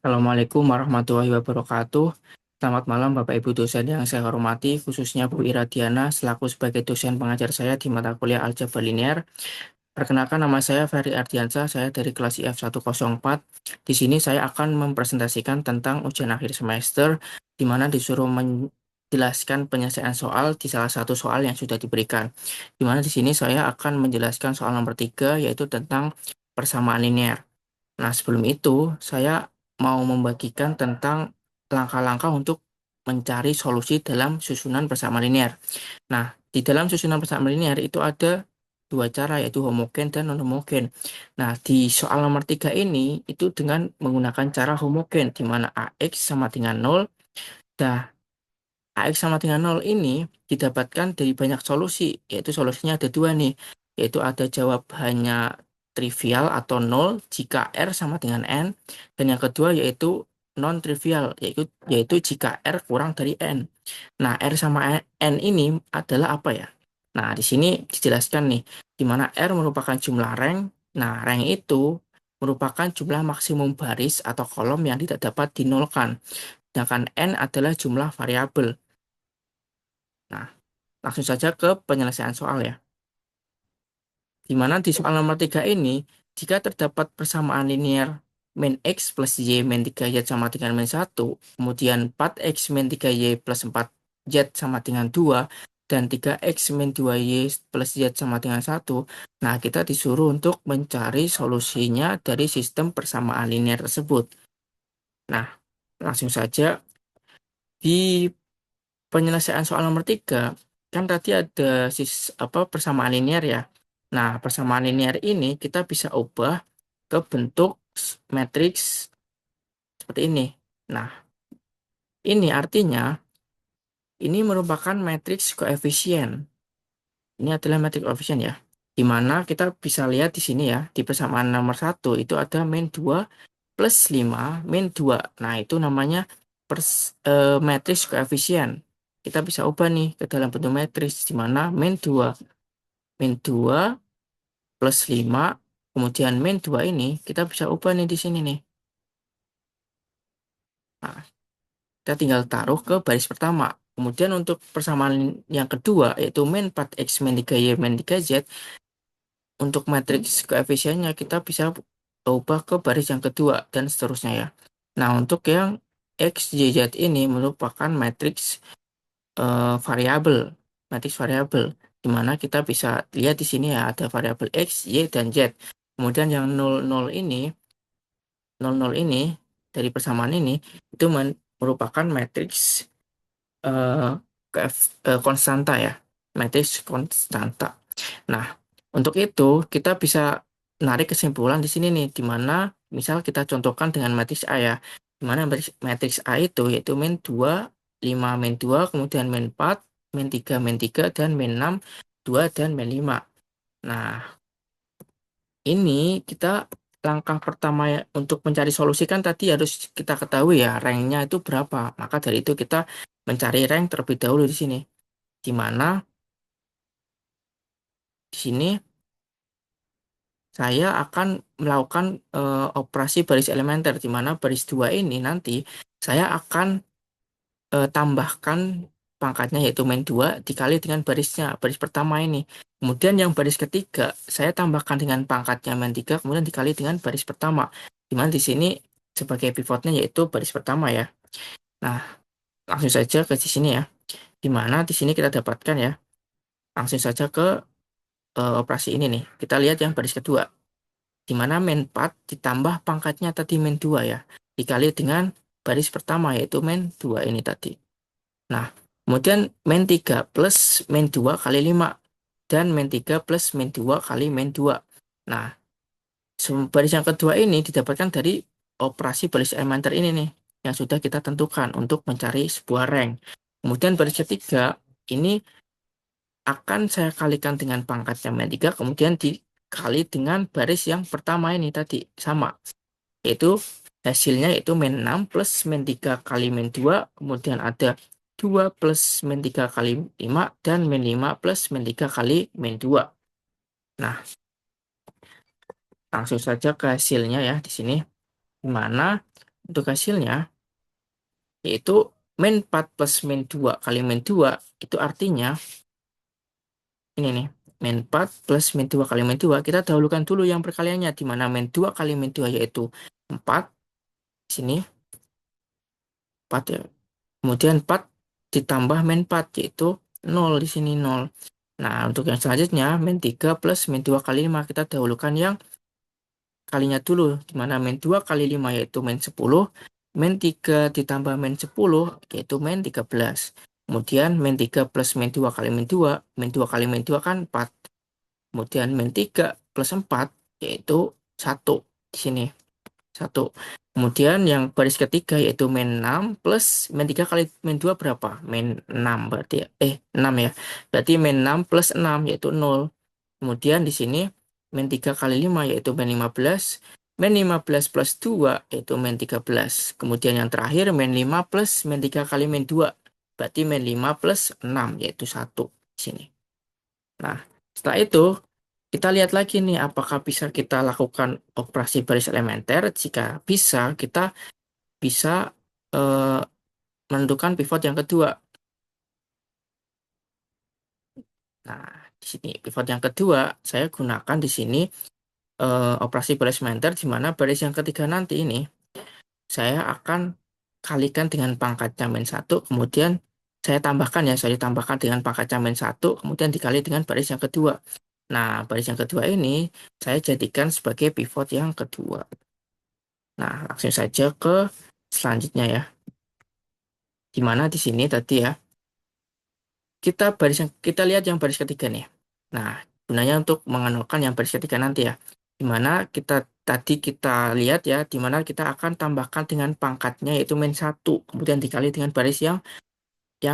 Assalamualaikum warahmatullahi wabarakatuh. Selamat malam Bapak Ibu dosen yang saya hormati, khususnya Bu Ira Diana selaku sebagai dosen pengajar saya di mata kuliah Aljabar Linear. Perkenalkan nama saya Ferry Ardiansyah, saya dari kelas IF104. Di sini saya akan mempresentasikan tentang ujian akhir semester, di mana disuruh menjelaskan penyelesaian soal di salah satu soal yang sudah diberikan. Di mana di sini saya akan menjelaskan soal nomor 3, yaitu tentang persamaan linear. Nah, sebelum itu, saya mau membagikan tentang langkah-langkah untuk mencari solusi dalam susunan persamaan linear. Nah, di dalam susunan persamaan linear itu ada dua cara, yaitu homogen dan non-homogen. Nah, di soal nomor 3 ini, itu dengan menggunakan cara homogen, di mana AX sama dengan 0. Nah, AX sama dengan 0 ini didapatkan dari banyak solusi, yaitu solusinya ada dua nih, yaitu ada jawab hanya trivial atau 0 jika R sama dengan N, dan yang kedua yaitu non-trivial, yaitu jika R kurang dari N. Nah, R sama N ini adalah apa ya? Nah, di sini dijelaskan nih, di mana R merupakan jumlah rank. Nah, rank itu merupakan jumlah maksimum baris atau kolom yang tidak dapat dinolkan. Sedangkan N adalah jumlah variabel. Nah, langsung saja ke penyelesaian soal ya. Di mana di soal nomor 3 ini, jika terdapat persamaan linear min X plus Y min 3Y sama dengan min 1, kemudian 4X min 3Y plus 4Z sama dengan 2, dan 3X min 2Y plus Z sama dengan 1, nah kita disuruh untuk mencari solusinya dari sistem persamaan linear tersebut. Nah, langsung saja di penyelesaian soal nomor 3, kan tadi ada persamaan linear ya. Nah, persamaan linear ini kita bisa ubah ke bentuk matriks seperti ini. Nah, ini artinya ini merupakan matriks koefisien. Ini adalah matriks koefisien ya. Di mana kita bisa lihat di sini ya, di persamaan nomor 1 itu ada min 2 plus 5 min 2. Nah, itu namanya matriks koefisien. Kita bisa ubah nih ke dalam bentuk matriks di mana min 2 plus 5, kemudian min 2 ini kita bisa ubah nih di sini nih. Nah, kita tinggal taruh ke baris pertama. Kemudian untuk persamaan yang kedua, yaitu min 4x min 3y min 3z, untuk matriks koefisiennya kita bisa ubah ke baris yang kedua, dan seterusnya ya. Nah, untuk yang x, y, z ini merupakan matriks variabel, matriks variabel, di mana kita bisa lihat di sini ya, ada variabel x, y, dan z. Kemudian yang 00 ini, 00 ini, dari persamaan ini, itu merupakan matriks eh, konstanta ya, matriks konstanta. Nah, untuk itu kita bisa narik kesimpulan di sini nih, di mana misal kita contohkan dengan matriks A ya, di mana matriks A itu yaitu min 2, 5 min 2, kemudian min 4, min 3 min 3, dan min 6, 2, dan min 5. Nah, ini kita langkah pertama untuk mencari solusi kan tadi harus kita ketahui ya ranknya itu berapa. Maka dari itu kita mencari rank terlebih dahulu di sini. Di mana di sini saya akan melakukan operasi baris elementer, di mana baris 2 ini nanti saya akan tambahkan pangkatnya yaitu min 2 dikali dengan baris pertama ini. Kemudian yang baris ketiga saya tambahkan dengan pangkatnya min 3 kemudian dikali dengan baris pertama. Di mana di sini sebagai pivotnya yaitu baris pertama ya. Nah, langsung saja ke di sini ya. Di mana di sini kita dapatkan ya. Langsung saja ke operasi ini nih. Kita lihat yang baris kedua, di mana min 4 ditambah pangkatnya tadi min 2 ya, dikali dengan baris pertama yaitu min 2 ini tadi. Nah, kemudian min 3 plus min 2 kali 5, dan min 3 plus min 2 kali min 2. Nah, baris yang kedua ini didapatkan dari operasi baris elementer ini nih, yang sudah kita tentukan untuk mencari sebuah rank. Kemudian baris ketiga ini akan saya kalikan dengan pangkatnya min 3, kemudian dikali dengan baris yang pertama ini tadi, sama. Yaitu hasilnya yaitu min 6 plus min 3 kali min 2, kemudian ada 2 plus min 3 kali 5, dan min 5 plus min 3 kali min 2. Nah, langsung saja ke hasilnya ya di sini. Di mana untuk hasilnya, yaitu min 4 plus min 2 kali min 2, itu artinya ini nih, min 4 plus min 2 kali min 2, kita dahulukan dulu yang perkaliannya, di mana min 2 kali min 2 yaitu 4, sini 4 ya. Kemudian 4 ditambah min 4 yaitu 0, di sini 0. Nah, untuk yang selanjutnya, min 3 plus min 2 kali 5, kita dahulukan yang kalinya dulu, di mana min 2 kali 5 yaitu min 10, min 3 ditambah min 10 yaitu min 13. Kemudian min 3 plus min 2 kali min 2 kali min 2 kan 4. Kemudian min 3 plus 4 yaitu 1 di sini. 1. Kemudian yang baris ketiga yaitu min 6 plus min 3 kali min 2 berapa? Min 6 berarti 6 ya. Berarti min 6 plus 6 yaitu 0. Kemudian di sini min 3 kali 5 yaitu min 15. Min 15 plus 2 yaitu min 13. Kemudian yang terakhir min 5 plus min 3 kali min 2. Berarti min 5 plus 6 yaitu 1 di sini. Nah, setelah itu kita lihat lagi nih apakah bisa kita lakukan operasi baris elementer. Jika bisa, kita bisa eh, menentukan pivot yang kedua. Nah, di sini pivot yang kedua saya gunakan di sini operasi baris elementer, di mana baris yang ketiga nanti ini saya akan kalikan dengan pangkatnya min 1, kemudian saya tambahkan dengan pangkatnya min 1, kemudian dikali dengan baris yang kedua. Nah, baris yang kedua ini saya jadikan sebagai pivot yang kedua. Nah, langsung saja ke selanjutnya ya. Di mana di sini tadi ya, kita lihat yang baris ketiga nih. Nah, gunanya untuk mengenalkan yang baris ketiga nanti ya. Di mana kita lihat ya, di mana kita akan tambahkan dengan pangkatnya yaitu min 1, kemudian dikali dengan baris yang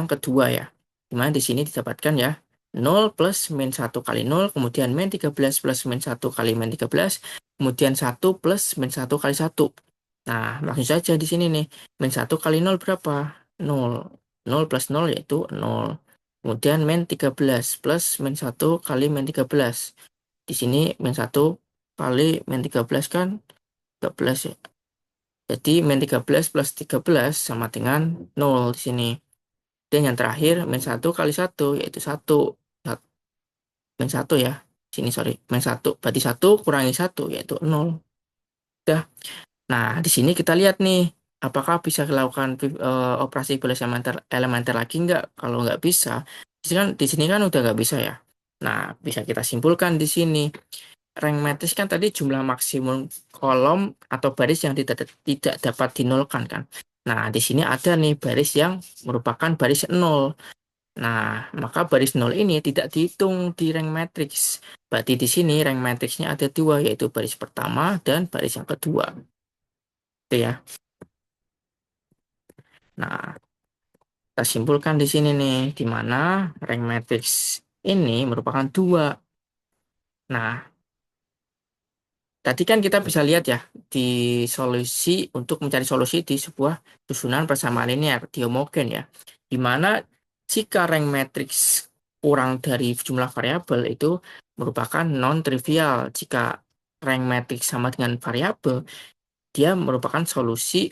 kedua ya. Di mana di sini didapatkan ya 0 plus min 1 kali 0, kemudian min 13 plus min 1 kali min 13, kemudian 1 plus min 1 kali 1. Nah, langsung saja di sini nih, min 1 kali 0 berapa? 0. 0 plus 0 yaitu 0. Kemudian min 13 plus min 1 kali min 13. Di sini min 1 kali min 13 kan 13 ya. Jadi min 13 plus 13 sama dengan 0 di sini. Dan yang terakhir, min 1 kali 1, yaitu 1. Min 1 ya. Sini, sorry. Min 1. Berarti 1 kurangi 1, yaitu 0. Udah. Nah, di sini kita lihat nih, apakah bisa dilakukan operasi balas elementer lagi nggak? Kalau nggak bisa, di sini kan udah nggak bisa ya. Nah, bisa kita simpulkan di sini. Rank matris kan tadi jumlah maksimum kolom atau baris yang tidak dapat dinolkan kan. Nah, di sini ada nih baris yang merupakan baris 0. Nah, maka baris 0 ini tidak dihitung di rank matrix. Berarti di sini rank matrixnya ada dua, yaitu baris pertama dan baris yang kedua. Itu ya. Nah, kita simpulkan di sini nih, di mana rank matrix ini merupakan dua. Nah, tadi kan kita bisa lihat ya, di solusi untuk mencari solusi di sebuah susunan persamaan linear, di homogen ya. Di mana jika rank matrix kurang dari jumlah variabel itu merupakan non-trivial. Jika rank matrix sama dengan variabel, dia merupakan solusi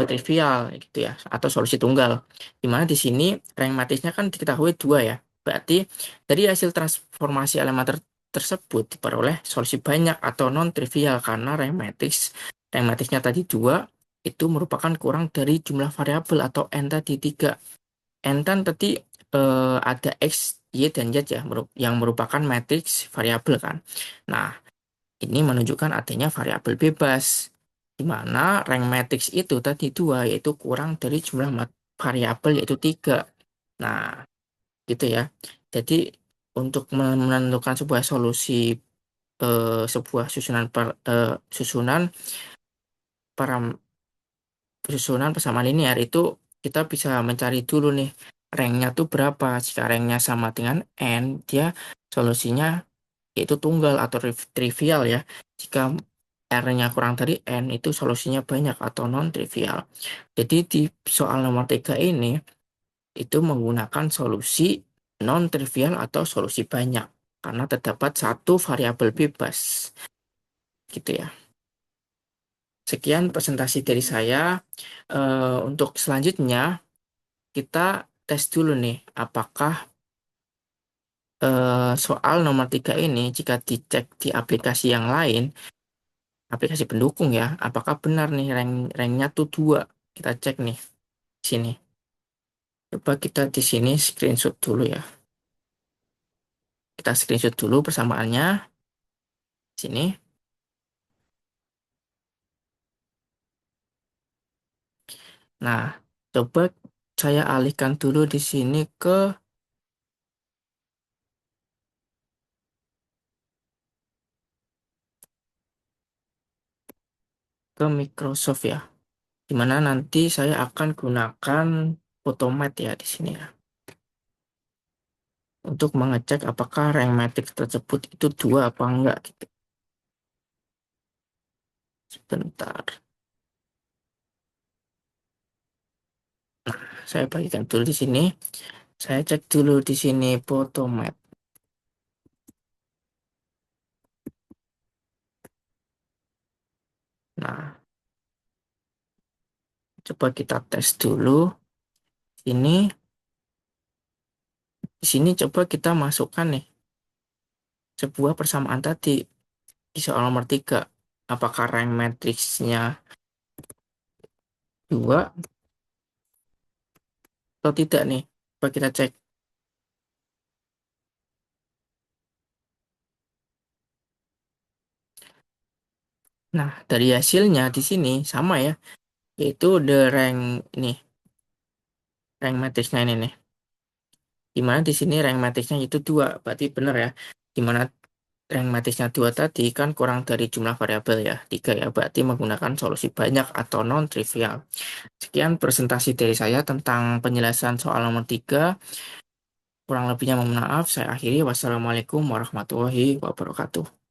trivial gitu ya, atau solusi tunggal. Di mana di sini rank matriksnya kan diketahui dua ya. Berarti dari hasil transformasi elemen tersebut diperoleh solusi banyak atau non-trivial karena rank matriksnya tadi dua, itu merupakan kurang dari jumlah variabel atau n tadi tiga. N kan tadi ada X, Y, dan Z ya, yang merupakan matriks variabel kan. Nah, ini menunjukkan adanya variabel bebas, di mana rank matriks itu tadi dua, yaitu kurang dari jumlah variabel yaitu tiga. Nah, gitu ya. Jadi, untuk menentukan sebuah solusi sebuah susunan param susunan persamaan linear itu kita bisa mencari dulu nih ranknya tuh berapa. Jika ranknya sama dengan n, dia solusinya yaitu tunggal atau trivial ya. Jika R-nya kurang dari n, itu solusinya banyak atau non-trivial. Jadi di soal nomor 3 ini itu menggunakan solusi non-trivial atau solusi banyak karena terdapat satu variabel bebas gitu ya. sekian presentasi dari saya. Untuk selanjutnya, kita tes dulu nih, apakah soal nomor 3 ini jika dicek di aplikasi yang lain, aplikasi pendukung ya, apakah benar nih ranknya tuh 2? Kita cek nih di sini. Coba kita di sini screenshot dulu ya. Kita screenshot dulu persamaannya di sini. Nah, coba saya alihkan dulu di sini ke Microsoft ya. Dimana nanti saya akan gunakan Photomat ya di sini ya. Untuk mengecek apakah rank matrix tersebut itu 2 apa enggak gitu. Sebentar. Saya bagikan dulu di sini. Saya cek dulu di sini Photomat. Nah, coba kita tes dulu. Ini di sini coba kita masukkan nih sebuah persamaan tadi di soal nomor 3. Apakah rank matrixnya 2 atau tidak nih? Coba kita cek. Nah, dari hasilnya di sini sama ya, yaitu the rank ini, rank matrixnya ini nih. Di mana di sini rank matrixnya itu 2, berarti benar ya. Di mana rank matrixnya 2 tadi kan kurang dari jumlah variabel ya, 3 ya, berarti menggunakan solusi banyak atau non-trivial. Sekian presentasi dari saya tentang penjelasan soal nomor 3. Kurang lebihnya mohon maaf, saya akhiri. Wassalamualaikum warahmatullahi wabarakatuh.